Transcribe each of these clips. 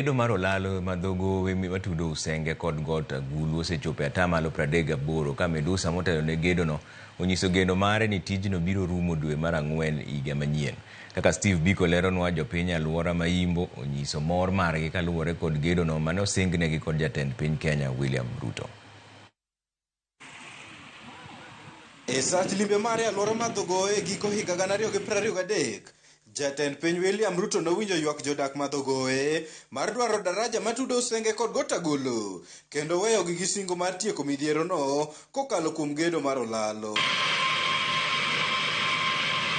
Gedo mar Olalo madhogowe matudo Usenge kod got Agulu osechopo atamalo 38 ka Medusa motelo ne gedono onyiso geno mare ni tijno biro rumo dwe mar Ang'wen higa manyien. Kaka Steve Biko leronwa, jopiny alwora ma Imbo onyiso mor margi kaluwore kod gedono mane osingnegi kod jatend piny Kenya William Ruto. E sach limbe mare alwora madhogowe giko higa 2023, jatend piny William Ruto nowinjo ywak jodak madhogowe mar dwaro daraja matudo Usenge kod got Agulu kendo weyogi gi singo mar tieko midhierono kokalo kuom gedo mar Olalo.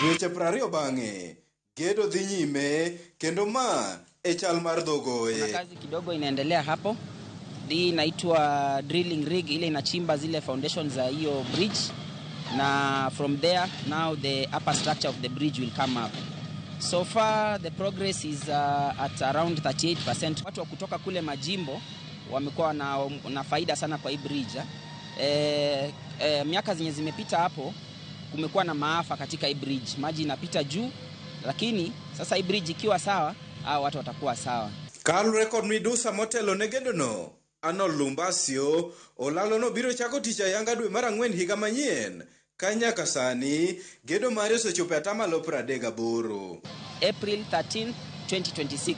Dweche 20 bang'e, gedo dhi nyime kendo ma e chal mar dhogowe. Kuna kazi kidogo inaendelea hapo. Hii inaitwa drilling rig, ile inachimba zile foundations za hiyo bridge, na from there now the upper structure of the bridge will come up. So far the progress is at around 38%. Watu wa kutoka kule majimbo wamekuwa na faida sana kwa hii bridge. Miaka zenye zimepita hapo kumekuwa na maafa katika hii bridge. Maji inapita juu, lakini sasa hii bridge ikiwa sawa, watu watakuwa sawa. Kalu record Medusa motelo ne gedono, Arnold Lumbasio, Olalo no biro chako tich ayanga dwe mar Ang'wen higa manyien. Kanyaka sani, gedo mare osechopo atamalo 38. April 13, 2026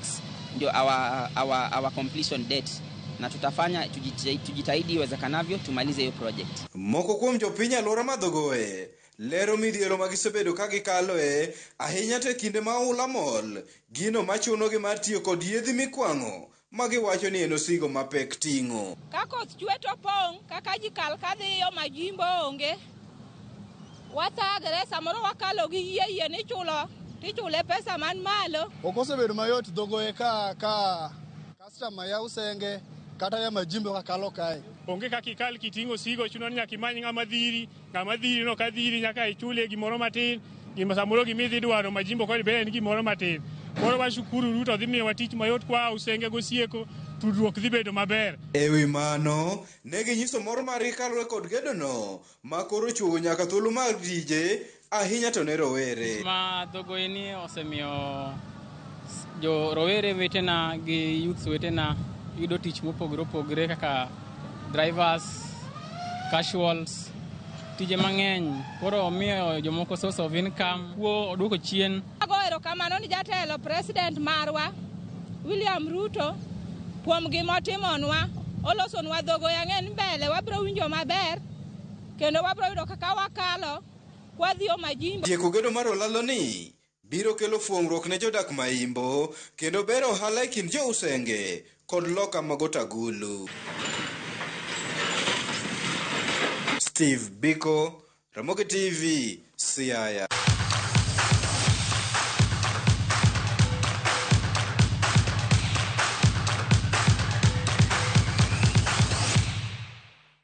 ndio our completion date, na tutafanya tujitahidi iwezekanavyo tumalize hiyo project. Moko kuom jopiny alwora madhogowe lero midhiero magisebedo ka gikaloe ahinya to kinde ma ohula mol, gino machunogi mar tiyo kod yedhi mikwang'o magiwacho ni en osigo mapek ting'o. Ka koth chwe to pong' kaka jikal kadhiyo majimbo onge, wathagre samoro wakalo gi yie ni tichule pesa man malo. Ok osebedo mayot dhogoe ka customer ya Usenge kata ya majimbo kakalo kae. Onge kaka ikal kiting'o sigo chuno ni nyaka imany ng'ama dhiri no kadhiri nyaka ichule gimoro matin, gima samoro gimidhi dwaro majimbo kod be en gimoro matin. Koro washukuru Ruto dhi miyowa tich mayot kwa Usenge gosieko, tudruok dhi bedo maber. Ewi mano, ne ginyiso mor mar kalore kod gedono ma koro chuo nyaka thuolo mar tije ahinya to ne rowere. Ma dhogoe ni osemiyo jo rowere wetena gi youths wetena yudo tich mopogore opogore kaka drivers, casuals, tije mang'eny. Koro omiyo jomoko source of income, oduoko chien. Agoero kamano ni jatelo president marwa William Ruto kuom gima otimonwa, olosonwa dhogoe ang'en mbele, wabiro winjo maber kendo wabiro yudo kaka wakalo kwadhiyo majimbo. Tieko gedo mar Olalo ni biro kelo fuong'ruok ne jodak ma Imbo kendo bero ohala e kind jo Usenge kod loka ma got Agulu. Steve Biko, Ramogi TV, Siaya.